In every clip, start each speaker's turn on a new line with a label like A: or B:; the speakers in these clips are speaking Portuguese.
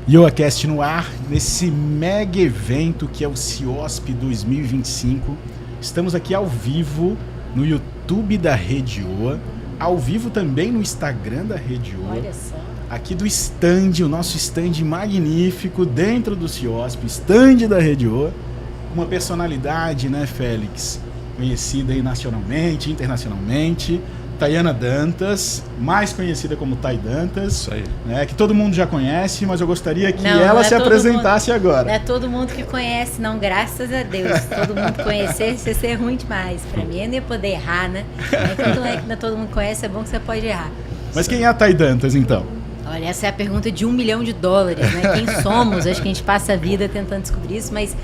A: YogaCast no ar, nesse mega evento que é o CIOSP 2025. Estamos aqui ao vivo no YouTube da Rede Oa, ao vivo também no Instagram da Rede Oa.
B: Olha só.
A: Aqui do stand, o nosso stand magnífico dentro do CIOSP, stand da Rede Oa. Uma personalidade, né, Félix? Conhecida aí nacionalmente, internacionalmente. Tayana Dantas, mais conhecida como Tay Dantas. Isso aí. Né, que todo mundo já conhece, mas eu gostaria que ela se apresentasse agora.
B: Não é todo mundo que conhece, não, graças a Deus. Todo mundo conhecesse, ia ser ruim demais. Pra mim, eu não ia poder errar, né? Quando todo mundo conhece, é bom que você pode errar.
A: Mas quem é a Tay Dantas, então?
B: Olha, essa é a pergunta de $1 milhão, né? Quem somos? Acho que a gente passa a vida tentando descobrir isso, mas...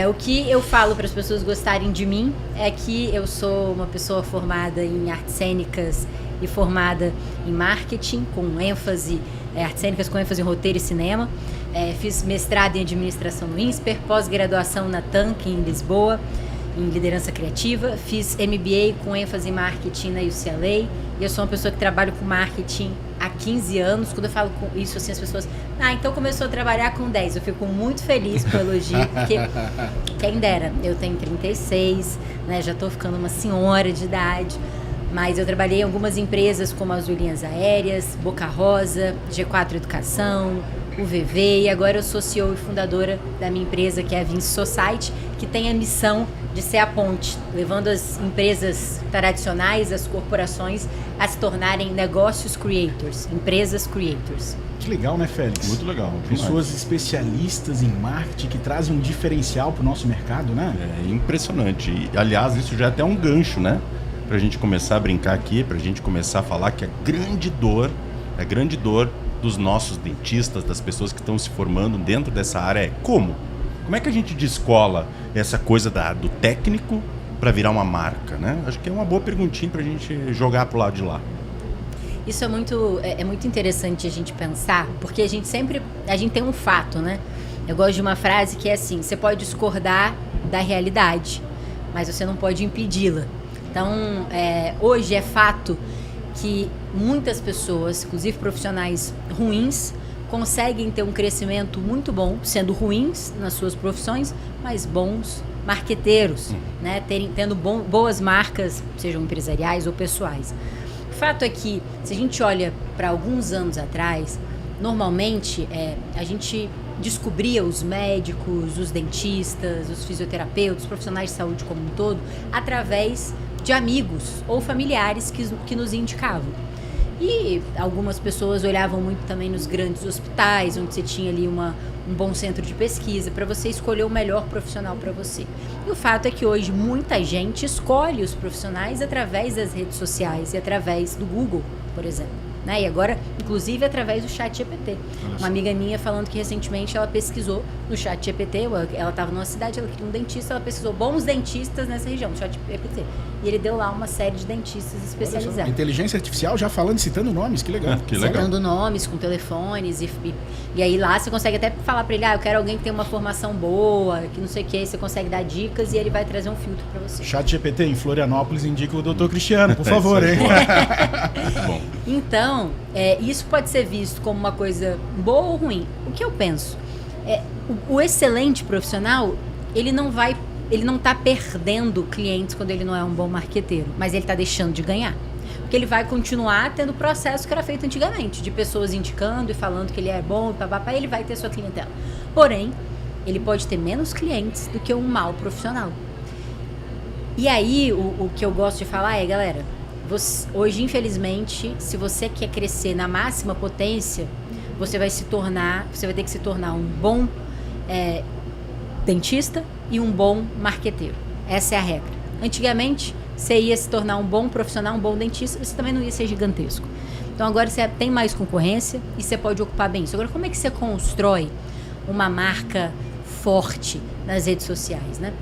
B: o que eu falo para as pessoas gostarem de mim é que eu sou uma pessoa formada em artes cênicas e formada em marketing, com ênfase, artes cênicas com ênfase em roteiro e cinema. Fiz mestrado em administração no INSPER, pós-graduação na TANC em Lisboa, em liderança criativa. Fiz MBA com ênfase em marketing na UCLA. E eu sou uma pessoa que trabalho com marketing há 15 anos. Quando eu falo com isso, assim, as pessoas... então começou a trabalhar com 10. Eu fico muito feliz com o elogio, porque quem dera, eu tenho 36, né, já estou ficando uma senhora de idade, mas eu trabalhei em algumas empresas como Azul Linhas Aéreas, Boca Rosa, G4 Educação, UVV, e agora eu sou CEO e fundadora da minha empresa, que é a Vinci Society, que tem a missão de ser a ponte, levando as empresas tradicionais, as corporações, a se tornarem negócios creators, empresas creators.
A: Que legal, né, Félix?
C: Muito legal.
A: Pessoas especialistas em marketing que trazem um diferencial para o nosso mercado, né?
C: É impressionante. E, aliás, isso já é até um gancho, né? Para a gente começar a brincar aqui, para a gente começar a falar que a grande dor dos nossos dentistas, das pessoas que estão se formando dentro dessa área é como? Como é que a gente descola essa coisa do técnico para virar uma marca, né? Acho que é uma boa perguntinha para a gente jogar pro lado de lá.
B: Isso é muito interessante a gente pensar, porque a gente tem um fato, né? Eu gosto de uma frase que é assim: você pode discordar da realidade, mas você não pode impedi-la. Então, hoje é fato que muitas pessoas, inclusive profissionais ruins, conseguem ter um crescimento muito bom, sendo ruins nas suas profissões, mas bons marqueteiros, né? Tendo boas marcas, sejam empresariais ou pessoais. O fato é que, se a gente olha para alguns anos atrás, normalmente a gente descobria os médicos, os dentistas, os fisioterapeutas, os profissionais de saúde como um todo, através de amigos ou familiares que nos indicavam. E algumas pessoas olhavam muito também nos grandes hospitais, onde você tinha ali um bom centro de pesquisa, para você escolher o melhor profissional para você. E o fato é que hoje muita gente escolhe os profissionais através das redes sociais e através do Google, por exemplo. Né? E agora, inclusive, através do ChatGPT. Uma amiga minha falando que recentemente ela pesquisou no ChatGPT, ela estava numa cidade, ela queria um dentista, ela pesquisou bons dentistas nessa região, no ChatGPT. E ele deu lá uma série de dentistas especializados.
A: Inteligência artificial já falando, citando nomes, que legal.
B: Citando nomes, com telefones, e aí lá você consegue até falar para ele, eu quero alguém que tenha uma formação boa, que não sei o que, você consegue dar dicas e ele vai trazer um filtro para você.
A: ChatGPT em Florianópolis indica o Dr. Cristiano, por favor, hein?
C: Bom.
B: Então, isso pode ser visto como uma coisa boa ou ruim. O que eu penso? O excelente profissional, ele não está perdendo clientes quando ele não é um bom marqueteiro, mas ele está deixando de ganhar. Porque ele vai continuar tendo o processo que era feito antigamente, de pessoas indicando e falando que ele é bom e papapá, ele vai ter sua clientela. Porém, ele pode ter menos clientes do que um mau profissional. E aí, o que eu gosto de falar é, galera, hoje, infelizmente, se você quer crescer na máxima potência, você vai ter que se tornar um bom dentista e um bom marqueteiro. Essa é a regra. Antigamente, você ia se tornar um bom profissional, um bom dentista, você também não ia ser gigantesco. Então agora você tem mais concorrência e você pode ocupar bem isso. Agora, como é que você constrói uma marca forte nas redes sociais, né?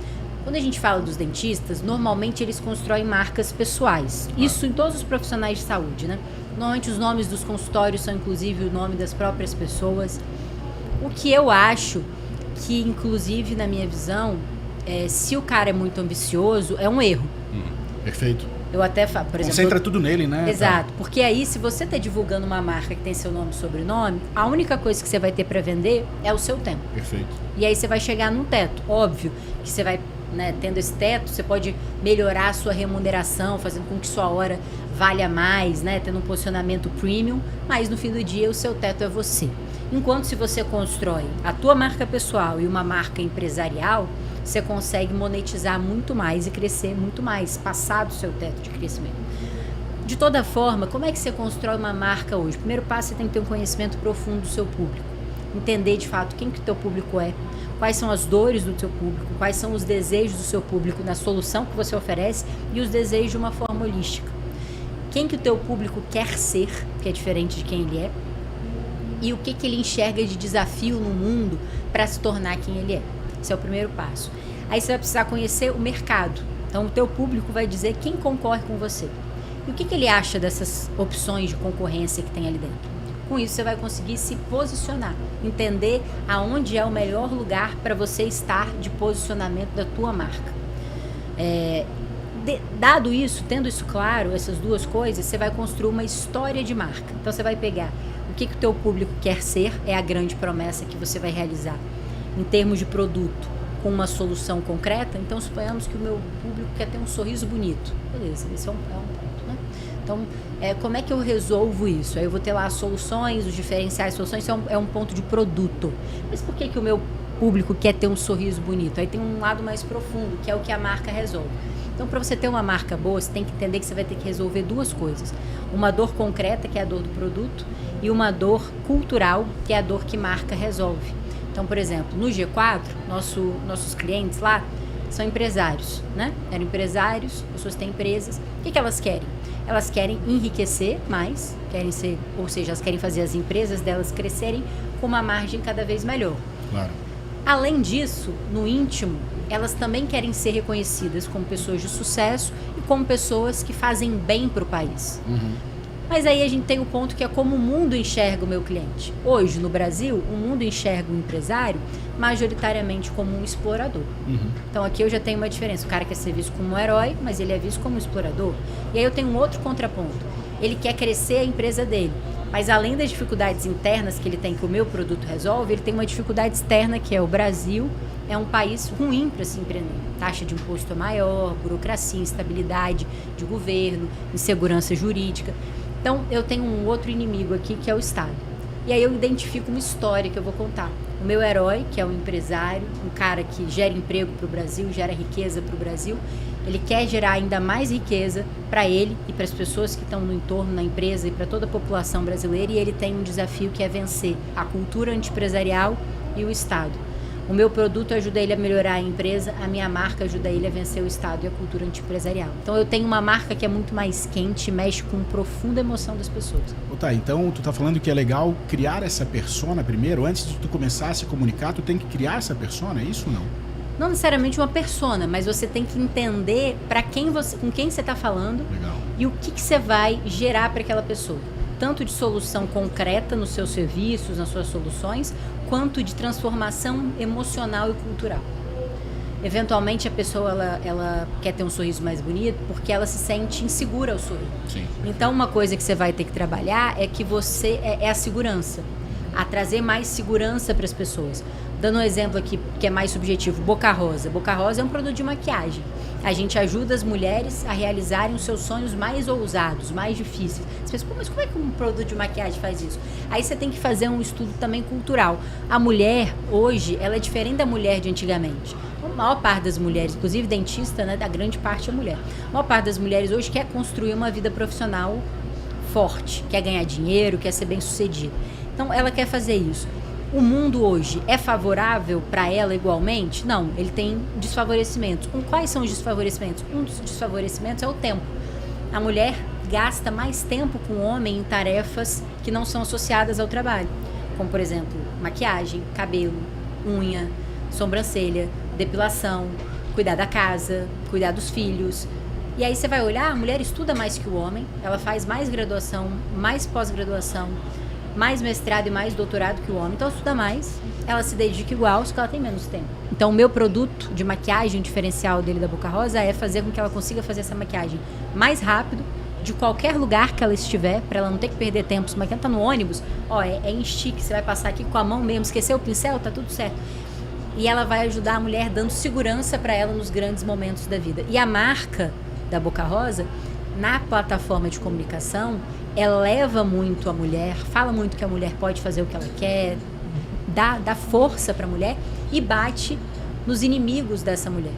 B: Quando a gente fala dos dentistas, normalmente eles constroem marcas pessoais. Isso em todos os profissionais de saúde, né? Normalmente os nomes dos consultórios são inclusive o nome das próprias pessoas. O que eu acho que, inclusive na minha visão, se o cara é muito ambicioso, é um erro.
A: Perfeito.
B: Eu até falo, por exemplo...
A: Concentra tudo nele, né?
B: Exato, porque aí se você está divulgando uma marca que tem seu nome e sobrenome, a única coisa que você vai ter para vender é o seu tempo.
A: Perfeito.
B: E aí você vai chegar num teto. Óbvio que você vai, né, tendo esse teto, você pode melhorar a sua remuneração, fazendo com que sua hora valha mais, né, tendo um posicionamento premium, mas no fim do dia o seu teto é você. Enquanto se você constrói a tua marca pessoal e uma marca empresarial, você consegue monetizar muito mais e crescer muito mais, passar do seu teto de crescimento. De toda forma, como é que você constrói uma marca hoje? O primeiro passo, você tem que ter um conhecimento profundo do seu público. Entender de fato quem que o teu público é, quais são as dores do teu público, quais são os desejos do seu público na solução que você oferece e os desejos de uma forma holística. Quem que o teu público quer ser, que é diferente de quem ele é, e o que ele enxerga de desafio no mundo para se tornar quem ele é. Esse é o primeiro passo. Aí você vai precisar conhecer o mercado. Então, o teu público vai dizer quem concorre com você. E o que ele acha dessas opções de concorrência que tem ali dentro. Com isso, você vai conseguir se posicionar. Entender aonde é o melhor lugar para você estar de posicionamento da tua marca. Dado isso, tendo isso claro, essas duas coisas, você vai construir uma história de marca. Então, você vai pegar o que o teu público quer ser, é a grande promessa que você vai realizar. Em termos de produto, com uma solução concreta, então suponhamos que o meu público quer ter um sorriso bonito. Beleza, esse é um ponto, né? Então, como é que eu resolvo isso? Aí eu vou ter lá as soluções, os diferenciais, soluções, isso é um ponto de produto. Mas por que o meu público quer ter um sorriso bonito? Aí tem um lado mais profundo, que é o que a marca resolve. Então, para você ter uma marca boa, você tem que entender que você vai ter que resolver duas coisas. Uma dor concreta, que é a dor do produto, e uma dor cultural, que é a dor que marca resolve. Então, por exemplo, no G4, nossos clientes lá são empresários, né? Eram empresários, pessoas que têm empresas. O que elas querem? Elas querem enriquecer mais, ou seja, elas querem fazer as empresas delas crescerem com uma margem cada vez melhor.
A: Claro.
B: Além disso, no íntimo, elas também querem ser reconhecidas como pessoas de sucesso e como pessoas que fazem bem para o país.
A: Uhum.
B: Mas aí a gente tem o ponto que é como o mundo enxerga o meu cliente. Hoje, no Brasil, o mundo enxerga o empresário majoritariamente como um explorador.
A: Uhum.
B: Então aqui eu já tenho uma diferença. O cara quer ser visto como um herói, mas ele é visto como um explorador. E aí eu tenho um outro contraponto. Ele quer crescer a empresa dele. Mas além das dificuldades internas que ele tem, que o meu produto resolve, ele tem uma dificuldade externa, que é o Brasil é um país ruim para se empreender. Taxa de imposto é maior, burocracia, instabilidade de governo, insegurança jurídica. Então, eu tenho um outro inimigo aqui, que é o Estado. E aí eu identifico uma história que eu vou contar. O meu herói, que é um empresário, um cara que gera emprego para o Brasil, gera riqueza para o Brasil, ele quer gerar ainda mais riqueza para ele e para as pessoas que estão no entorno, na empresa e para toda a população brasileira, e ele tem um desafio que é vencer a cultura antiempresarial e o Estado. O meu produto ajuda ele a melhorar a empresa, a minha marca ajuda ele a vencer o Estado e a cultura antiempresarial. Então eu tenho uma marca que é muito mais quente, mexe com profunda emoção das pessoas.
A: Tá, então tu tá falando que é legal criar essa persona primeiro, antes de tu começar a se comunicar, tu tem que criar essa persona, é isso ou não?
B: Não necessariamente uma persona, mas você tem que entender com quem você está falando.
A: Legal.
B: E o que você vai gerar para aquela pessoa. Tanto de solução concreta nos seus serviços, nas suas soluções, quanto de transformação emocional e cultural. Eventualmente a pessoa ela quer ter um sorriso mais bonito porque ela se sente insegura ao sorrir.
A: Sim.
B: Então uma coisa que você vai ter que trabalhar é que você é a segurança, a trazer mais segurança para as pessoas. Dando um exemplo aqui que é mais subjetivo, Boca Rosa. Boca Rosa é um produto de maquiagem. A gente ajuda as mulheres a realizarem os seus sonhos mais ousados, mais difíceis. Você pensa, mas como é que um produto de maquiagem faz isso? Aí você tem que fazer um estudo também cultural. A mulher, hoje, ela é diferente da mulher de antigamente. A maior parte das mulheres, inclusive dentista, né, da grande parte é mulher. A maior parte das mulheres hoje quer construir uma vida profissional forte, quer ganhar dinheiro, quer ser bem-sucedida. Então, ela quer fazer isso. O mundo hoje é favorável para ela igualmente? Não, ele tem desfavorecimentos. Quais são os desfavorecimentos? Um dos desfavorecimentos é o tempo. A mulher gasta mais tempo com o homem em tarefas que não são associadas ao trabalho. Como, por exemplo, maquiagem, cabelo, unha, sobrancelha, depilação, cuidar da casa, cuidar dos filhos. E aí você vai olhar, a mulher estuda mais que o homem, ela faz mais graduação, mais pós-graduação, mais mestrado e mais doutorado que o homem, então ela estuda mais, ela se dedica igual, só que ela tem menos tempo. Então o meu produto de maquiagem diferencial dele da Boca Rosa é fazer com que ela consiga fazer essa maquiagem mais rápido, de qualquer lugar que ela estiver, para ela não ter que perder tempo. Se ela tá no ônibus, é em stick, você vai passar aqui com a mão mesmo, esqueceu o pincel, tá tudo certo. E ela vai ajudar a mulher dando segurança para ela nos grandes momentos da vida. E a marca da Boca Rosa, na plataforma de comunicação, eleva muito a mulher, fala muito que a mulher pode fazer o que ela quer, dá força para a mulher e bate nos inimigos dessa mulher.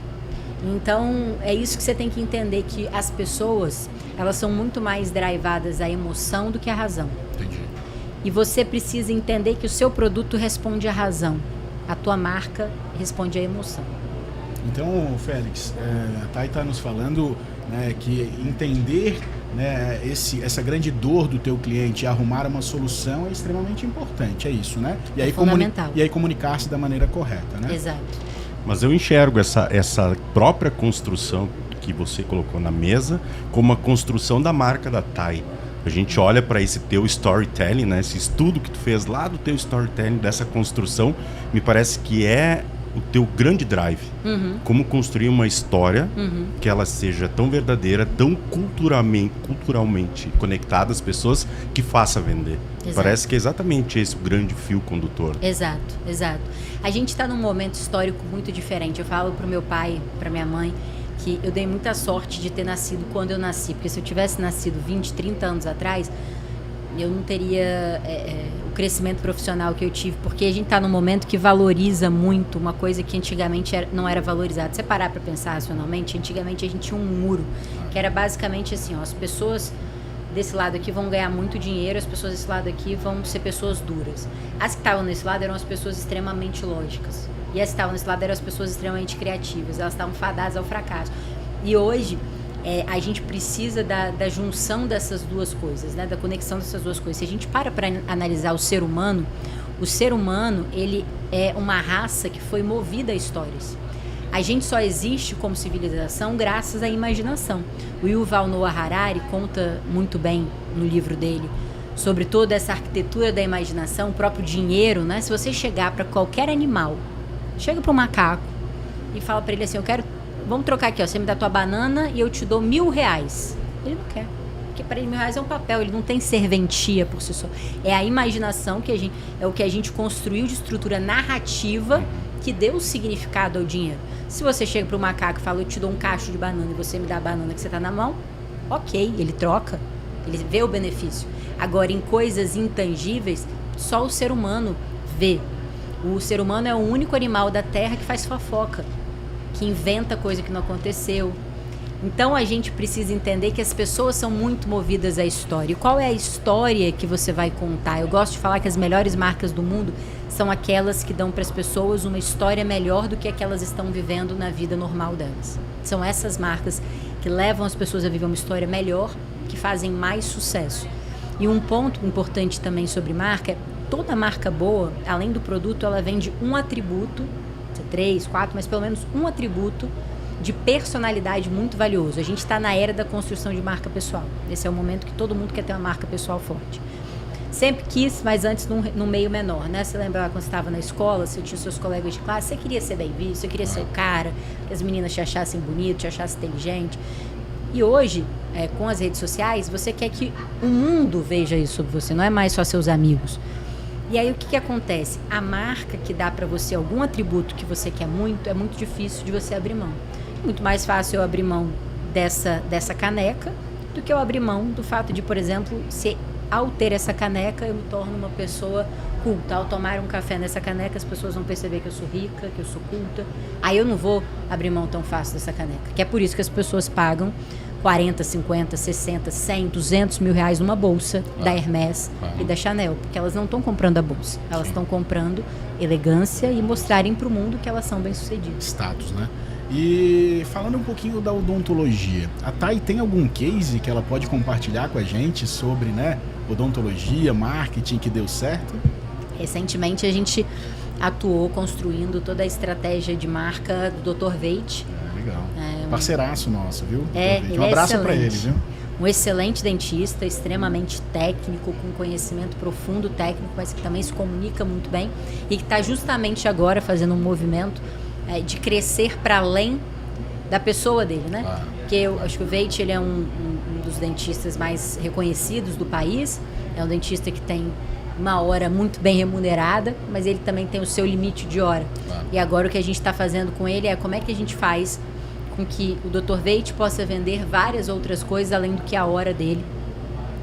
B: Então, é isso que você tem que entender, que as pessoas, elas são muito mais drivadas à emoção do que à razão.
A: Entendi.
B: E você precisa entender que o seu produto responde à razão, a tua marca responde à emoção.
A: Então, Félix, a Thay está nos falando, né, que entender, né, essa grande dor do teu cliente e arrumar uma solução é extremamente importante, é isso, né? E aí,
B: fundamental.
A: E aí comunicar-se da maneira correta, né?
B: Exato.
C: Mas eu enxergo essa própria construção que você colocou na mesa como a construção da marca da Thay. A gente olha para esse teu storytelling, né? Esse estudo que tu fez lá do teu storytelling, dessa construção, me parece que é o teu grande drive.
B: Uhum.
C: Como construir uma história que ela seja tão verdadeira, tão culturalmente conectada às pessoas, que faça vender.
B: Exato.
C: Parece que é exatamente esse o grande fio condutor.
B: Exato, exato. A gente está num momento histórico muito diferente. Eu falo pro meu pai, pra minha mãe, que eu dei muita sorte de ter nascido quando eu nasci. Porque se eu tivesse nascido 20, 30 anos atrás, eu não teria o crescimento profissional que eu tive. Porque a gente está num momento que valoriza muito uma coisa que antigamente não era valorizada. Se você parar para pensar racionalmente, antigamente a gente tinha um muro, que era basicamente assim, as pessoas desse lado aqui vão ganhar muito dinheiro, as pessoas desse lado aqui vão ser pessoas duras. As que estavam nesse lado eram as pessoas extremamente lógicas. E as que estavam nesse lado eram as pessoas extremamente criativas. Elas estavam fadadas ao fracasso. E hoje, a gente precisa da junção dessas duas coisas, né? Da conexão dessas duas coisas. Se a gente para analisar o ser humano, ele é uma raça que foi movida a histórias. A gente só existe como civilização graças à imaginação. O Yuval Noah Harari conta muito bem no livro dele sobre toda essa arquitetura da imaginação, o próprio dinheiro, né? Se você chegar para qualquer animal, chega para um macaco e fala para ele assim, vamos trocar aqui, você me dá tua banana e eu te dou R$1.000. Ele não quer. Porque para ele R$1.000 é um papel, ele não tem serventia por si só. É a imaginação é o que a gente construiu de estrutura narrativa que deu significado ao dinheiro. Se você chega para o macaco e fala, eu te dou um cacho de banana e você me dá a banana que você está na mão, ok, ele troca, ele vê o benefício. Agora, em coisas intangíveis, só o ser humano vê. O ser humano é o único animal da Terra que faz fofoca, que inventa coisa que não aconteceu. Então, a gente precisa entender que as pessoas são muito movidas à história. E qual é a história que você vai contar? Eu gosto de falar que as melhores marcas do mundo são aquelas que dão para as pessoas uma história melhor do que a que elas estão vivendo na vida normal delas. São essas marcas que levam as pessoas a viver uma história melhor, que fazem mais sucesso. E um ponto importante também sobre marca é toda marca boa, além do produto, ela vende um atributo, 3, 4, mas pelo menos um atributo de personalidade muito valioso. A gente está na era da construção de marca pessoal. Esse é o momento que todo mundo quer ter uma marca pessoal forte. Sempre quis, mas antes num meio menor, né? Você lembra quando você estava na escola, você tinha seus colegas de classe, você queria ser bem visto, você queria ser o cara, que as meninas te achassem bonito, te achassem inteligente. E hoje, com as redes sociais, você quer que o mundo veja isso sobre você, não é mais só seus amigos. E aí o que acontece? A marca que dá para você algum atributo que você quer muito, é muito difícil de você abrir mão. Muito mais fácil eu abrir mão dessa caneca do que eu abrir mão do fato de, por exemplo, ao ter essa caneca, eu me torno uma pessoa culta. Ao tomar um café nessa caneca, as pessoas vão perceber que eu sou rica, que eu sou culta. Aí eu não vou abrir mão tão fácil dessa caneca. Que é por isso que as pessoas pagam 40, 50, 60, 100, 200 mil reais numa bolsa da Hermès e da Chanel. Porque elas não estão comprando a bolsa. Elas estão comprando elegância e mostrarem para o mundo que elas são bem-sucedidas.
A: Status, né? E falando um pouquinho da odontologia, a Thay tem algum case que ela pode compartilhar com a gente sobre, né, odontologia, marketing que deu certo?
B: Recentemente a gente atuou construindo toda a estratégia de marca do Dr. Veit.
A: Legal. Parceiraço nosso, viu?
B: Ele
A: um abraço
B: é
A: para ele, viu?
B: um excelente dentista, extremamente técnico, com conhecimento profundo técnico, mas que também se comunica muito bem e que está justamente agora fazendo um movimento de crescer para além da pessoa dele, né? Porque eu acho que o Veit, ele é um dos dentistas mais reconhecidos do país, é um dentista que tem uma hora muito bem remunerada, mas ele também tem o seu limite de hora. E agora o que a gente está fazendo com ele é como é que a gente faz com que o Dr. Veit possa vender várias outras coisas além do que a hora dele,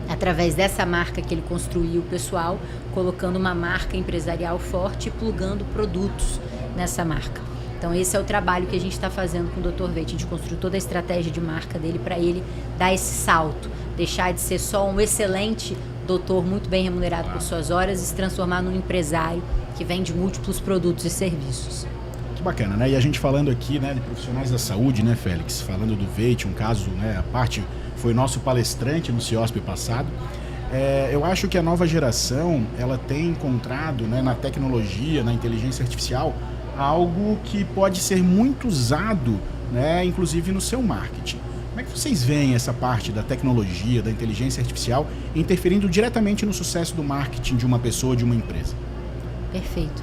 B: através dessa marca que ele construiu pessoal, colocando uma marca empresarial forte e plugando produtos nessa marca. Então esse é o trabalho que a gente está fazendo com o Dr. Veit. A gente construiu toda a estratégia de marca dele para ele dar esse salto, deixar de ser só um excelente doutor muito bem remunerado por suas horas e se transformar num empresário que vende múltiplos produtos e serviços.
A: Que bacana, né? E a gente falando aqui, né, de profissionais da saúde, né, Félix? Falando do Veit, um caso, né, a parte foi nosso palestrante no CIOSP passado. Eu acho que a nova geração, ela tem encontrado, né, na tecnologia, na inteligência artificial, algo que pode ser muito usado, né, inclusive no seu marketing. Como é que vocês veem essa parte da tecnologia, da inteligência artificial, interferindo diretamente no sucesso do marketing de uma pessoa, de uma empresa?
B: Perfeito.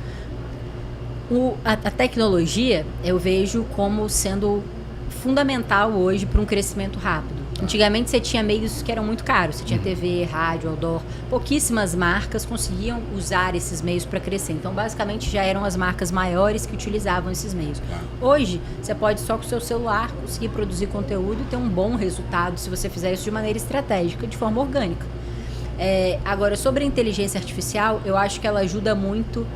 B: A tecnologia eu vejo como sendo fundamental hoje para um crescimento rápido. Antigamente você tinha meios que eram muito caros, você tinha TV, rádio, outdoor, pouquíssimas marcas conseguiam usar esses meios para crescer. Então basicamente já eram as marcas maiores que utilizavam esses meios. Hoje você pode só com o seu celular conseguir produzir conteúdo e ter um bom resultado se você fizer isso de maneira estratégica, de forma orgânica. Agora, sobre a inteligência artificial, eu acho que ela ajuda muito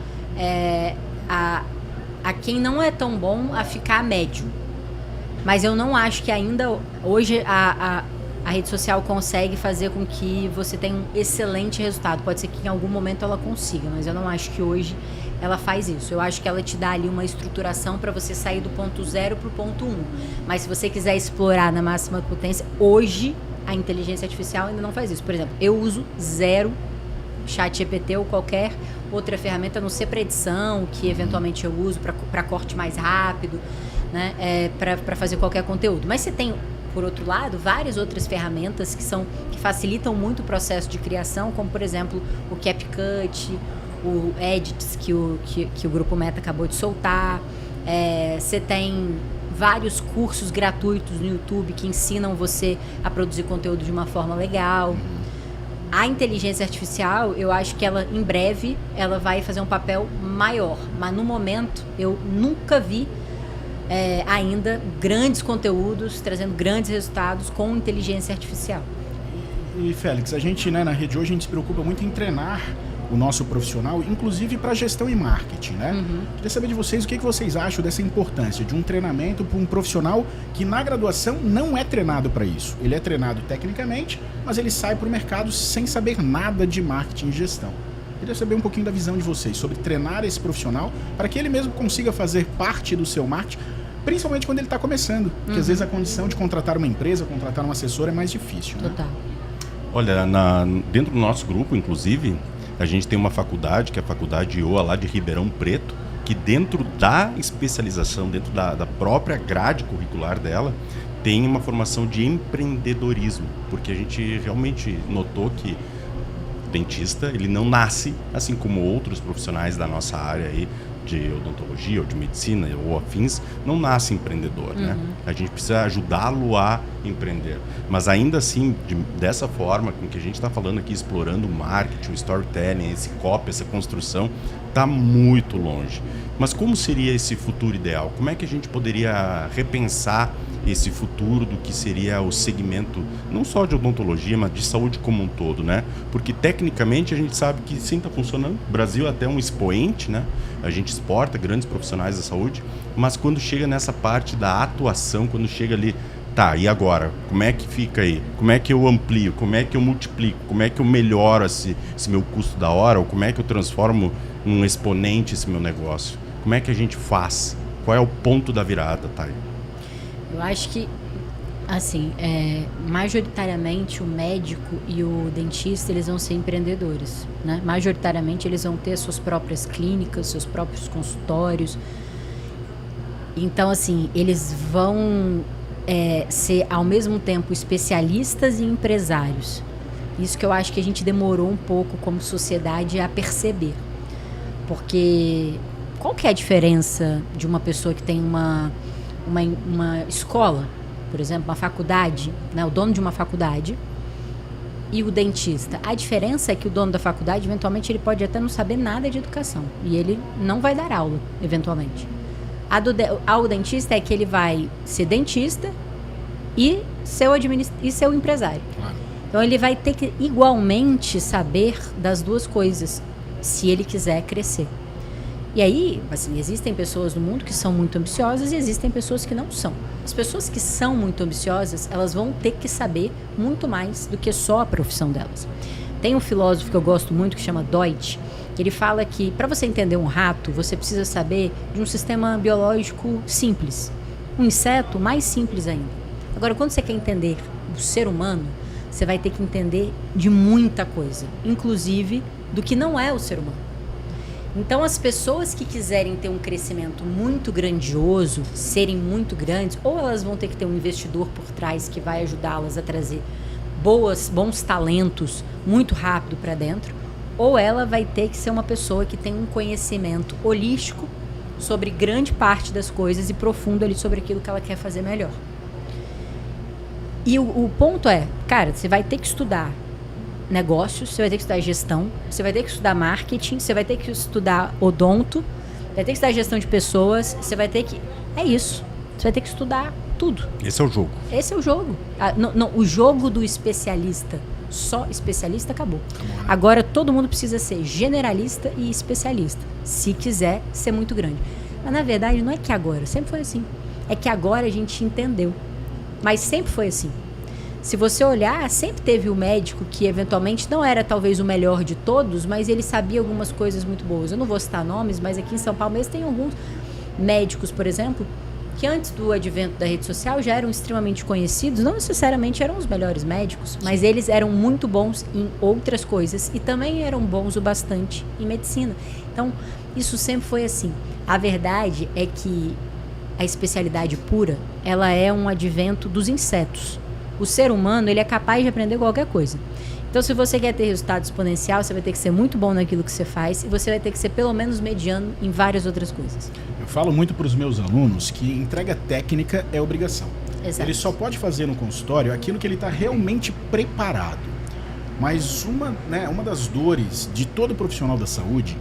B: a quem não é tão bom a ficar médio. Mas eu não acho que ainda hoje a rede social consegue fazer com que você tenha um excelente resultado. Pode ser que em algum momento ela consiga, mas eu não acho que hoje ela faz isso. Eu acho que ela te dá ali uma estruturação para você sair do ponto 0 para o ponto 1. Mas se você quiser explorar na máxima potência, hoje a inteligência artificial ainda não faz isso. Por exemplo, eu uso zero ChatGPT ou qualquer outra ferramenta, a não ser para edição, que eventualmente eu uso para corte mais rápido, né, para fazer qualquer conteúdo. Mas você tem, por outro lado, várias outras ferramentas que facilitam muito o processo de criação, como, por exemplo, o CapCut, o Edits, que o Grupo Meta acabou de soltar. Você tem vários cursos gratuitos no YouTube que ensinam você a produzir conteúdo de uma forma legal. A inteligência artificial, eu acho que ela, em breve, ela vai fazer um papel maior. Mas, no momento, eu nunca vi ainda grandes conteúdos trazendo grandes resultados com inteligência artificial.
A: E, Félix, a gente, né, na rede hoje, a gente se preocupa muito em treinar o nosso profissional, inclusive para gestão e marketing, né? Queria saber de vocês o que vocês acham dessa importância de um treinamento para um profissional que na graduação não é treinado para isso. Ele é treinado tecnicamente, mas ele sai para o mercado sem saber nada de marketing e gestão. Queria saber um pouquinho da visão de vocês sobre treinar esse profissional para que ele mesmo consiga fazer parte do seu marketing, principalmente quando ele está começando, porque às vezes a condição de contratar uma empresa, contratar um assessor é mais difícil, né?
B: Total.
C: Olha, dentro do nosso grupo, inclusive, a gente tem uma faculdade, que é a Faculdade IOA, lá de Ribeirão Preto, que dentro da especialização, dentro da própria grade curricular dela, tem uma formação de empreendedorismo, porque a gente realmente notou que o dentista, ele não nasce, assim como outros profissionais da nossa área aí, de odontologia ou de medicina ou afins, não nasce empreendedor, né? A gente precisa ajudá-lo a empreender. Mas ainda assim, dessa forma, com que a gente está falando aqui, explorando o marketing, o storytelling, esse copy, essa construção, está muito longe. Mas como seria esse futuro ideal? Como é que a gente poderia repensar esse futuro do que seria o segmento, não só de odontologia, mas de saúde como um todo, né? Porque tecnicamente a gente sabe que sim, está funcionando. O Brasil é até um expoente, né? A gente exporta grandes profissionais da saúde, mas quando chega nessa parte da atuação, quando chega ali, tá, e agora? Como é que fica aí? Como é que eu amplio? Como é que eu multiplico? Como é que eu melhoro esse meu custo da hora? Ou como é que eu transformo um exponente esse meu negócio? Como é que a gente faz? Qual é o ponto da virada, Thay?
B: Eu acho que, assim, majoritariamente o médico e o dentista, eles vão ser empreendedores, né? Majoritariamente eles vão ter suas próprias clínicas, seus próprios consultórios. Então, assim, eles vão ser ao mesmo tempo especialistas e empresários. Isso que eu acho que a gente demorou um pouco como sociedade a perceber. Porque qual que é a diferença de uma pessoa que tem uma escola, por exemplo, uma faculdade, né, o dono de uma faculdade, e o dentista? A diferença é que o dono da faculdade, eventualmente, ele pode até não saber nada de educação. E ele não vai dar aula, eventualmente. O dentista é que ele vai ser dentista e ser empresário.
A: Claro.
B: Então, ele vai ter que, igualmente, saber das duas coisas, se ele quiser crescer. E aí, assim, existem pessoas no mundo que são muito ambiciosas e existem pessoas que não são. As pessoas que são muito ambiciosas, elas vão ter que saber muito mais do que só a profissão delas. Tem um filósofo que eu gosto muito que chama Deutsch, que ele fala que para você entender um rato, você precisa saber de um sistema biológico simples. Um inseto mais simples ainda. Agora, quando você quer entender o ser humano, você vai ter que entender de muita coisa, inclusive do que não é o ser humano. Então, as pessoas que quiserem ter um crescimento muito grandioso, serem muito grandes, ou elas vão ter que ter um investidor por trás que vai ajudá-las a trazer bons talentos muito rápido para dentro, ou ela vai ter que ser uma pessoa que tem um conhecimento holístico sobre grande parte das coisas e profundo ali sobre aquilo que ela quer fazer melhor. E o ponto é, cara, você vai ter que estudar negócios, você vai ter que estudar gestão, você vai ter que estudar marketing, você vai ter que estudar odonto, vai ter que estudar gestão de pessoas, você vai ter que... É isso. Você vai ter que estudar tudo.
C: Esse é o jogo.
B: Esse é o jogo. O jogo do especialista. Só especialista acabou. Agora todo mundo precisa ser generalista e especialista, se quiser ser muito grande. Mas na verdade não é que agora, sempre foi assim. É que agora a gente entendeu. Mas sempre foi assim. Se você olhar, sempre teve o médico que eventualmente não era talvez o melhor de todos, mas ele sabia algumas coisas muito boas. Eu não vou citar nomes, mas aqui em São Paulo mesmo tem alguns médicos, por exemplo, que antes do advento da rede social já eram extremamente conhecidos, não necessariamente eram os melhores médicos, mas eles eram muito bons em outras coisas e também eram bons o bastante em medicina. Então, isso sempre foi assim. A verdade é que a especialidade pura, ela é um advento dos insetos. O ser humano, ele é capaz de aprender qualquer coisa. Então, se você quer ter resultado exponencial, você vai ter que ser muito bom naquilo que você faz e você vai ter que ser pelo menos mediano em várias outras coisas.
A: Eu falo muito para os meus alunos que entrega técnica é obrigação.
B: Exato.
A: Ele só pode fazer no consultório aquilo que ele está realmente preparado. Mas uma das dores de todo profissional da saúde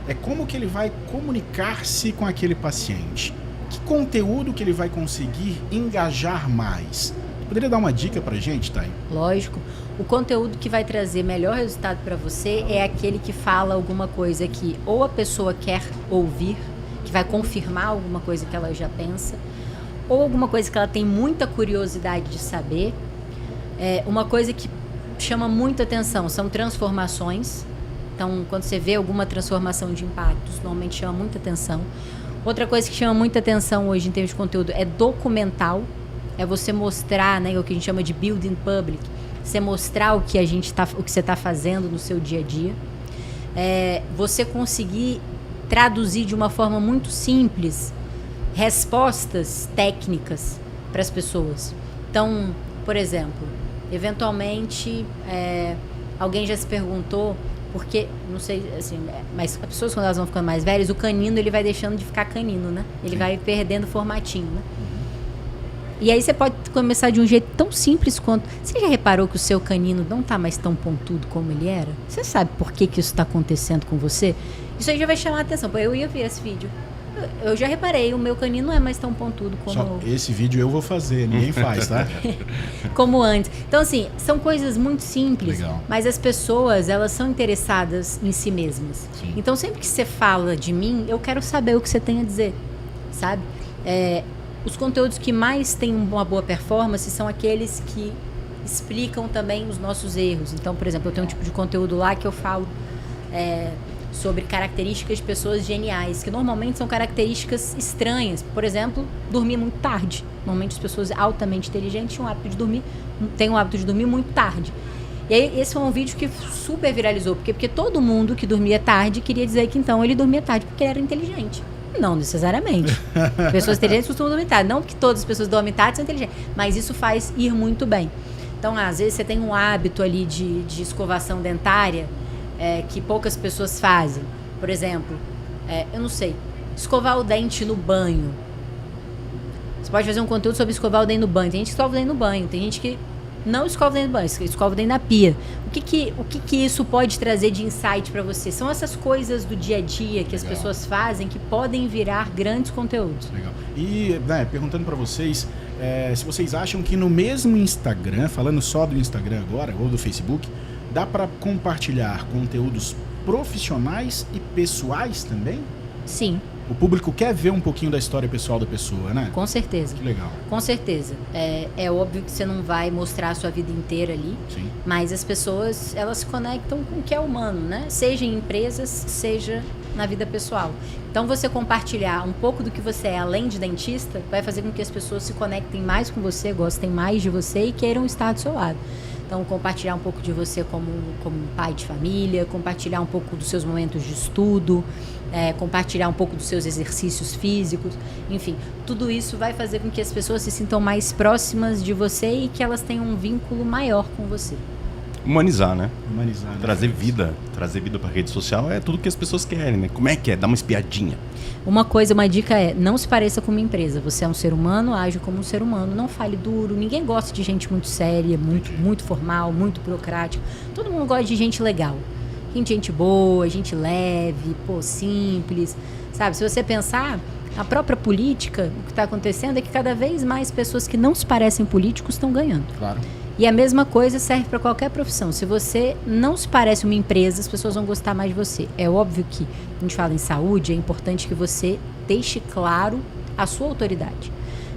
A: é como que ele vai comunicar-se com aquele paciente. Que conteúdo que ele vai conseguir engajar mais? Poderia dar uma dica pra gente, Thay?
B: Lógico. O conteúdo que vai trazer melhor resultado para você é aquele que fala alguma coisa que ou a pessoa quer ouvir, que vai confirmar alguma coisa que ela já pensa, ou alguma coisa que ela tem muita curiosidade de saber. Uma coisa que chama muita atenção são transformações. Então, quando você vê alguma transformação de impactos, normalmente chama muita atenção. Outra coisa que chama muita atenção hoje em termos de conteúdo é documental. É você mostrar, né, o que a gente chama de building public. Você mostrar o que você está fazendo no seu dia a dia. Você conseguir traduzir de uma forma muito simples respostas técnicas para as pessoas. Então, por exemplo, eventualmente alguém já se perguntou porque, não sei, assim, mas as pessoas quando elas vão ficando mais velhas, o canino ele vai deixando de ficar canino, né? Ele vai perdendo o formatinho, né? E aí você pode começar de um jeito tão simples quanto... Você já reparou que o seu canino não está mais tão pontudo como ele era? Você sabe por que isso está acontecendo com você? Isso aí já vai chamar a atenção. Eu ia ver esse vídeo. Eu já reparei, o meu canino não é mais tão pontudo como...
A: Só esse vídeo eu vou fazer, ninguém faz, tá?
B: Como antes. Então, assim, são coisas muito simples,
A: Legal.
B: mas as pessoas, elas são interessadas em si mesmas.
A: Sim.
B: Então, sempre que você fala de mim, eu quero saber o que você tem a dizer, sabe? Os conteúdos que mais têm uma boa performance são aqueles que explicam também os nossos erros. Então, por exemplo, eu tenho um tipo de conteúdo lá que eu falo sobre características de pessoas geniais, que normalmente são características estranhas. Por exemplo, dormir muito tarde. Normalmente as pessoas altamente inteligentes têm o hábito de dormir muito tarde. E aí, esse foi um vídeo que super viralizou. Porque todo mundo que dormia tarde queria dizer que então ele dormia tarde porque ele era inteligente. Não necessariamente. Pessoas inteligentes costumam dormitar. Não que todas as pessoas dormitar são inteligentes, mas isso faz ir muito bem. Então, às vezes, você tem um hábito ali de escovação dentária que poucas pessoas fazem. Por exemplo, eu não sei, escovar o dente no banho. Você pode fazer um conteúdo sobre escovar o dente no banho. Tem gente que escova o dente no banho, tem gente que não escova o dente no banho, escova o dente na pia. O que isso pode trazer de insight para você? São essas coisas do dia a dia que as pessoas fazem que podem virar grandes conteúdos.
A: Legal. E perguntando para vocês, se vocês acham que no mesmo Instagram, falando só do Instagram agora, ou do Facebook, dá para compartilhar conteúdos profissionais e pessoais também?
B: Sim.
A: O público quer ver um pouquinho da história pessoal da pessoa, né?
B: Com certeza.
A: Que legal.
B: Com certeza. É óbvio que você não vai mostrar a sua vida inteira ali,
A: Sim.
B: mas as pessoas, elas se conectam com o que é humano, né? Seja em empresas, seja na vida pessoal. Então, você compartilhar um pouco do que você é, além de dentista, vai fazer com que as pessoas se conectem mais com você, gostem mais de você e queiram estar do seu lado. Então, compartilhar um pouco de você como pai de família, compartilhar um pouco dos seus momentos de estudo, compartilhar um pouco dos seus exercícios físicos, enfim, tudo isso vai fazer com que as pessoas se sintam mais próximas de você e que elas tenham um vínculo maior com você.
C: Humanizar, né?
A: Humanizar, né?
C: Trazer vida para a rede social é tudo que as pessoas querem, né? Como é que é? Dá uma espiadinha.
B: Uma dica é, não se pareça com uma empresa. Você é um ser humano, age como um ser humano. Não fale duro. Ninguém gosta de gente muito séria, muito formal, muito burocrática. Todo mundo gosta de gente legal. Gente boa, gente leve, simples. Sabe, se você pensar, a própria política, o que está acontecendo é que cada vez mais pessoas que não se parecem políticos estão ganhando.
A: Claro.
B: E a mesma coisa serve para qualquer profissão. Se você não se parece uma empresa, as pessoas vão gostar mais de você. É óbvio que, quando a gente fala em saúde, é importante que você deixe claro a sua autoridade.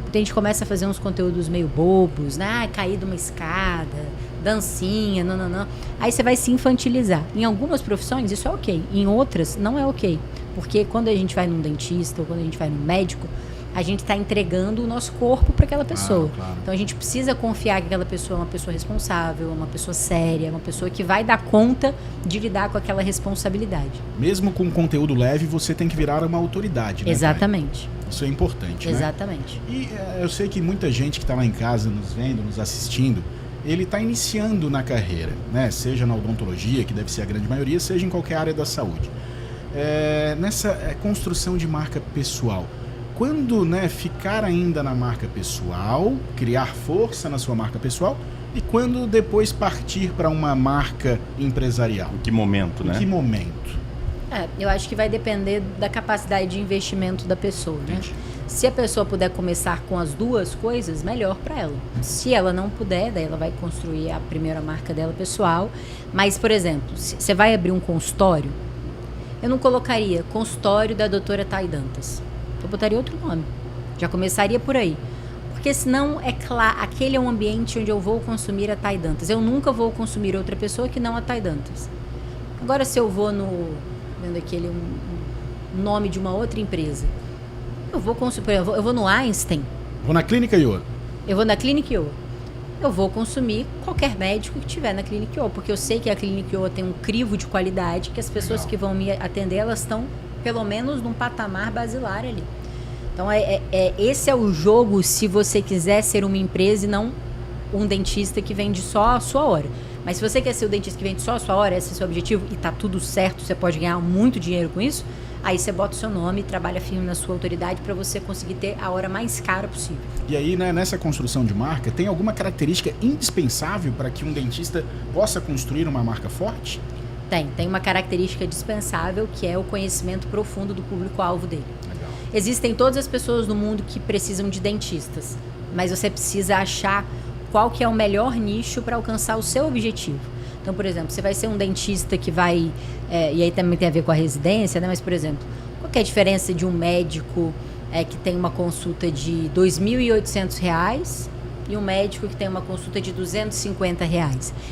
B: Porque a gente começa a fazer uns conteúdos meio bobos, né? Cair de uma escada, dancinha, não. Aí você vai se infantilizar. Em algumas profissões isso é ok, em outras não é ok. Porque quando a gente vai num dentista ou quando a gente vai num médico, a gente está entregando o nosso corpo para aquela pessoa.
A: Claro.
B: Então a gente precisa confiar que aquela pessoa é uma pessoa responsável, uma pessoa séria, uma pessoa que vai dar conta de lidar com aquela responsabilidade.
A: Mesmo com conteúdo leve, você tem que virar uma autoridade, né?
B: Exatamente.
A: Pai? Isso é importante,
B: Exatamente.
A: Né? E eu sei que muita gente que está lá em casa nos vendo, nos assistindo, ele está iniciando na carreira, né? Seja na odontologia, que deve ser a grande maioria, seja em qualquer área da saúde. Nessa construção de marca pessoal, quando ficar ainda na marca pessoal, criar força na sua marca pessoal, e quando depois partir para uma marca empresarial?
C: Em que momento, né?
A: Em que momento?
B: Eu acho que vai depender da capacidade de investimento da pessoa, né? Se a pessoa puder começar com as duas coisas, melhor para ela. Se ela não puder, daí ela vai construir a primeira marca dela pessoal. Mas, por exemplo, se você vai abrir um consultório, eu não colocaria consultório da doutora Thay Dantas. Eu botaria outro nome. Já começaria por aí. Porque senão, aquele é um ambiente onde eu vou consumir a Thay Dantas. Eu nunca vou consumir outra pessoa que não a Thay Dantas. Agora, se eu vou vendo aqui um nome de uma outra empresa, eu vou consumir, eu vou no Einstein.
A: Vou na Clínica Iô.
B: Eu vou na Clínica Iô. Eu vou consumir qualquer médico que tiver na Clínica Iô, porque eu sei que a Clínica Iô tem um crivo de qualidade, que as pessoas que vão me atender, elas estão pelo menos num patamar basilar ali. Então, esse é o jogo se você quiser ser uma empresa e não um dentista que vende só a sua hora. Mas se você quer ser o dentista que vende só a sua hora, esse é o seu objetivo, e tá tudo certo, você pode ganhar muito dinheiro com isso, aí você bota o seu nome e trabalha firme na sua autoridade para você conseguir ter a hora mais cara possível.
A: E aí, nessa construção de marca, tem alguma característica indispensável para que um dentista possa construir uma marca forte?
B: Tem uma característica dispensável, que é o conhecimento profundo do público-alvo dele.
A: Legal.
B: Existem todas as pessoas no mundo que precisam de dentistas, mas você precisa achar qual que é o melhor nicho para alcançar o seu objetivo. Então, por exemplo, você vai ser um dentista que vai... e aí também tem a ver com a residência, né? Mas, por exemplo, qual que é a diferença de um médico que tem uma consulta de R$ 2.800 e um médico que tem uma consulta de R$ 250?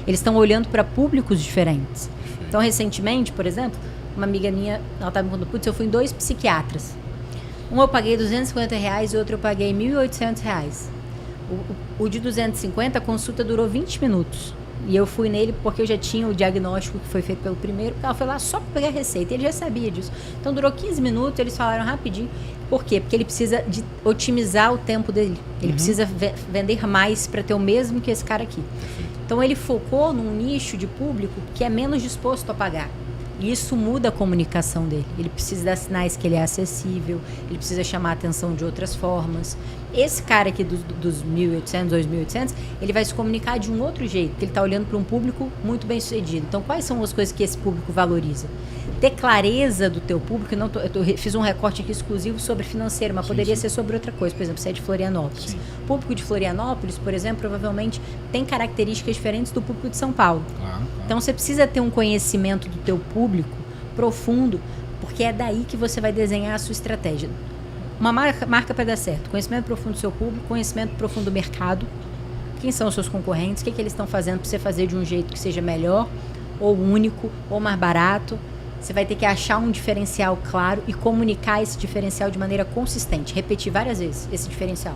B: Eles estão olhando para públicos diferentes. Então, recentemente, por exemplo, uma amiga minha, ela estava me contando, eu fui em 2 psiquiatras. Um eu paguei R$ 250 e outro eu paguei R$ 1.800. O de 250, a consulta durou 20 minutos. E eu fui nele porque eu já tinha o diagnóstico que foi feito pelo primeiro. Ela foi lá só para pegar a receita. Ele já sabia disso. Então durou 15 minutos, eles falaram rapidinho. Por quê? Porque ele precisa de otimizar o tempo dele. Ele precisa vender mais para ter o mesmo que esse cara aqui. Então ele focou num nicho de público que é menos disposto a pagar. E isso muda a comunicação dele. Ele precisa dar sinais que ele é acessível, ele precisa chamar a atenção de outras formas. Esse cara aqui dos 1.800, 2.800, ele vai se comunicar de um outro jeito, porque ele está olhando para um público muito bem sucedido. Então, quais são as coisas que esse público valoriza? Ter clareza do teu público. Eu fiz um recorte aqui exclusivo sobre financeiro, mas poderia ser sobre outra coisa. Por exemplo, você é de Florianópolis. O público de Florianópolis, por exemplo, provavelmente tem características diferentes do público de São Paulo.
A: Claro.
B: Então, você precisa ter um conhecimento do teu público profundo, porque é daí que você vai desenhar a sua estratégia. Uma marca para dar certo. Conhecimento profundo do seu público, conhecimento profundo do mercado. Quem são os seus concorrentes? O que eles estão fazendo para você fazer de um jeito que seja melhor, ou único, ou mais barato. Você vai ter que achar um diferencial claro e comunicar esse diferencial de maneira consistente. Repetir várias vezes esse diferencial.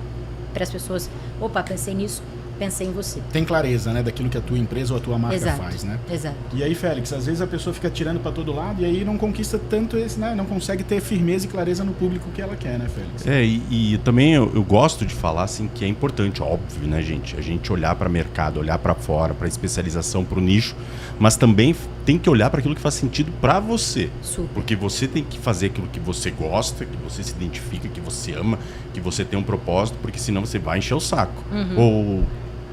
B: Para as pessoas, opa, pensei nisso, pensei em você.
A: Tem clareza, né, daquilo que a tua empresa ou a tua marca
B: Exato,
A: faz, né?
B: Exato.
A: E aí, Félix, às vezes a pessoa fica tirando para todo lado e aí não conquista tanto esse, né? Não consegue ter firmeza e clareza no público que ela quer, né, Félix?
C: E também eu gosto de falar assim que é importante, óbvio, né, gente? A gente olhar para o mercado, olhar para fora, para especialização, para o nicho, mas também tem que olhar para aquilo que faz sentido para você.
B: Super.
C: Porque você tem que fazer aquilo que você gosta, que você se identifica, que você ama, que você tem um propósito, porque senão você vai encher o saco. Ou o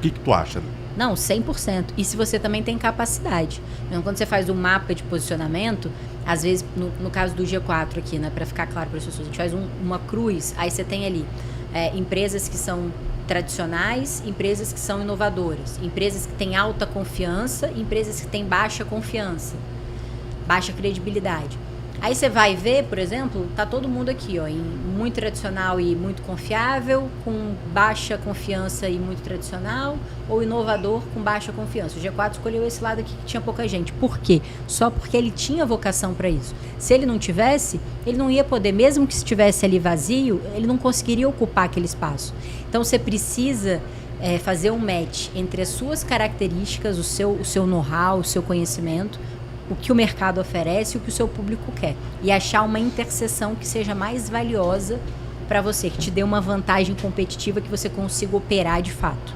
C: que tu acha?
B: Não, 100%. E se você também tem capacidade. Então, quando você faz um mapa de posicionamento, às vezes, no caso do G4 aqui, né, para ficar claro para as pessoas, a gente faz uma cruz, aí você tem ali empresas que são tradicionais, empresas que são inovadoras, empresas que têm alta confiança, empresas que têm baixa confiança, baixa credibilidade. Aí você vai ver, por exemplo, tá todo mundo aqui, ó, em muito tradicional e muito confiável, com baixa confiança e muito tradicional, ou inovador com baixa confiança. O G4 escolheu esse lado aqui que tinha pouca gente. Por quê? Só porque ele tinha vocação para isso. Se ele não tivesse, ele não ia poder, mesmo que estivesse ali vazio, ele não conseguiria ocupar aquele espaço. Então você precisa fazer um match entre as suas características, o seu know-how, o seu conhecimento, o que o mercado oferece e o que o seu público quer. E achar uma interseção que seja mais valiosa para você, que te dê uma vantagem competitiva que você consiga operar de fato.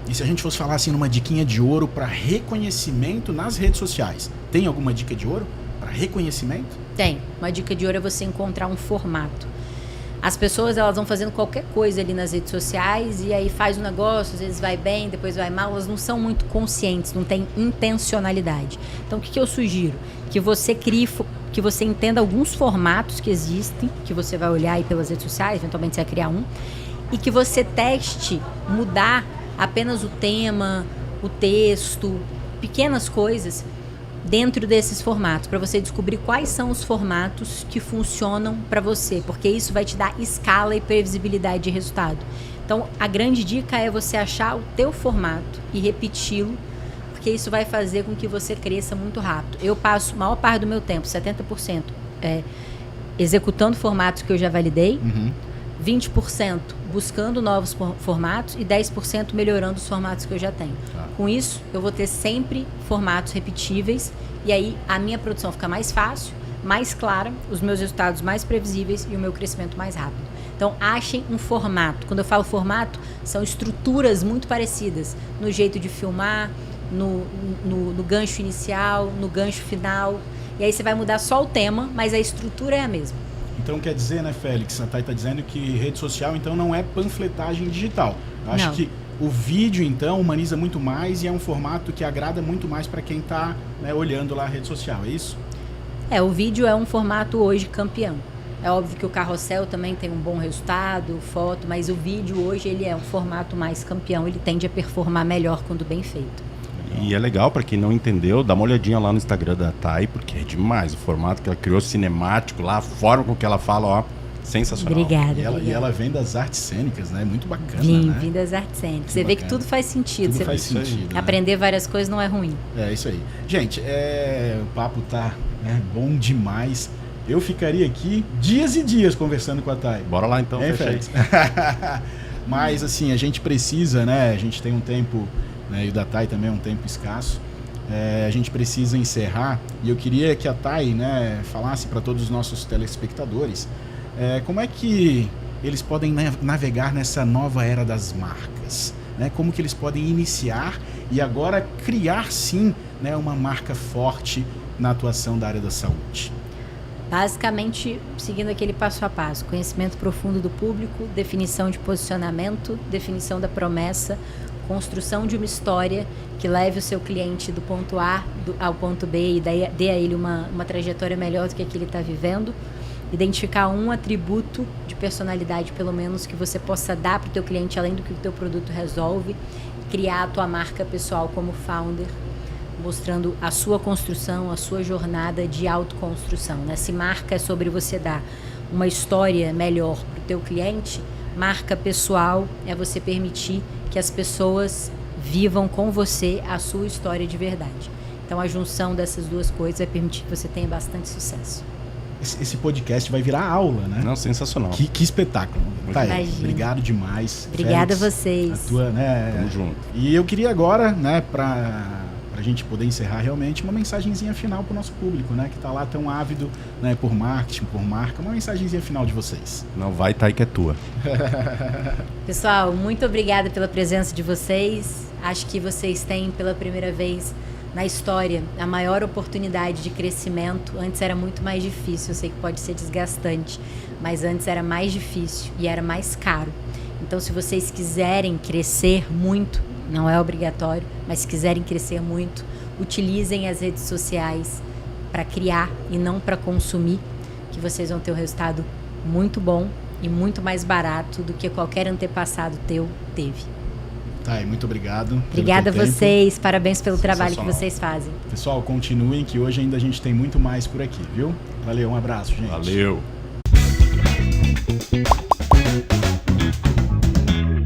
A: E se a gente fosse falar assim numa diquinha de ouro para reconhecimento nas redes sociais, tem alguma dica de ouro para reconhecimento?
B: Tem. Uma dica de ouro é você encontrar um formato. As pessoas, elas vão fazendo qualquer coisa ali nas redes sociais e aí faz um negócio, às vezes vai bem, depois vai mal, elas não são muito conscientes, não tem intencionalidade. Então, o que eu sugiro? Que você crie, que você entenda alguns formatos que existem, que você vai olhar aí pelas redes sociais, eventualmente você vai criar um, e que você teste mudar apenas o tema, o texto, pequenas coisas dentro desses formatos, para você descobrir quais são os formatos que funcionam para você, porque isso vai te dar escala e previsibilidade de resultado. Então, a grande dica é você achar o teu formato e repeti-lo, porque isso vai fazer com que você cresça muito rápido. Eu passo a maior parte do meu tempo, 70%, executando formatos que eu já validei, 20% buscando novos formatos e 10% melhorando os formatos que eu já tenho. Com isso, eu vou ter sempre formatos repetíveis e aí a minha produção fica mais fácil, mais clara, os meus resultados mais previsíveis e o meu crescimento mais rápido. Então, achem um formato. Quando eu falo formato, são estruturas muito parecidas no jeito de filmar, no gancho inicial, no gancho final. E aí você vai mudar só o tema, mas a estrutura é a mesma.
A: Então quer dizer, né, Félix, a Thay está dizendo que rede social então não é panfletagem digital. Eu acho que o vídeo então humaniza muito mais e é um formato que agrada muito mais para quem está, né, olhando lá a rede social, é isso?
B: O vídeo é um formato hoje campeão. É óbvio que o carrossel também tem um bom resultado, foto, mas o vídeo hoje ele é um formato mais campeão, ele tende a performar melhor quando bem feito.
C: E é legal, para quem não entendeu, dá uma olhadinha lá no Instagram da Thay, porque é demais o formato que ela criou, cinemático lá, a forma com que ela fala, ó, sensacional.
B: Obrigada.
A: E ela vem das artes cênicas, né? Muito bacana, né?
B: Vim das artes cênicas. Você vê que tudo faz sentido.
A: Tudo faz sentido, né?
B: Aprender várias coisas não é ruim.
A: É isso aí. Gente, o papo tá bom demais. Eu ficaria aqui dias e dias conversando com a Thay.
C: Bora lá então, fecha aí.
A: Mas assim, a gente precisa, né? A gente tem um tempo né, e o da Thay também é um tempo escasso. A gente precisa encerrar e eu queria que a Thay, né, falasse para todos os nossos telespectadores como é que eles podem navegar nessa nova era das marcas, né? Como que eles podem iniciar e agora criar sim, né, uma marca forte na atuação da área da saúde.
B: Basicamente, seguindo aquele passo a passo, conhecimento profundo do público, definição de posicionamento, definição da promessa, construção de uma história que leve o seu cliente do ponto A ao ponto B e dê a ele uma trajetória melhor do que a que ele está vivendo. Identificar um atributo de personalidade, pelo menos, que você possa dar para o teu cliente, além do que o teu produto resolve. Criar a tua marca pessoal como founder, mostrando a sua construção, a sua jornada de autoconstrução, né? Se marca é sobre você dar uma história melhor para o teu cliente, marca pessoal é você permitir que as pessoas vivam com você a sua história de verdade. Então a junção dessas duas coisas vai permitir que você tenha bastante sucesso.
A: Esse podcast vai virar aula, né?
C: Não, sensacional.
A: Que espetáculo. Tá aí, obrigado demais.
B: Obrigada
A: Félix,
B: a vocês.
C: Tamo junto.
A: E eu queria agora, né, pra gente poder encerrar realmente, uma mensagenzinha final pro nosso público, né, que tá lá tão ávido, né, por marketing, por marca, uma mensagenzinha final de vocês.
C: Não vai, Thay, que é tua.
B: Pessoal, muito obrigada pela presença de vocês. Acho que vocês têm pela primeira vez na história a maior oportunidade de crescimento. Antes era muito mais difícil, eu sei que pode ser desgastante, mas antes era mais difícil e era mais caro. Então, se vocês quiserem crescer muito, não é obrigatório, mas se quiserem crescer muito, utilizem as redes sociais para criar e não para consumir, que vocês vão ter um resultado muito bom e muito mais barato do que qualquer antepassado teu teve.
A: Tá, e muito obrigado.
B: Obrigada a vocês, parabéns pelo trabalho que vocês fazem.
A: Pessoal, continuem que hoje ainda a gente tem muito mais por aqui, viu? Valeu, um abraço, gente.
C: Valeu.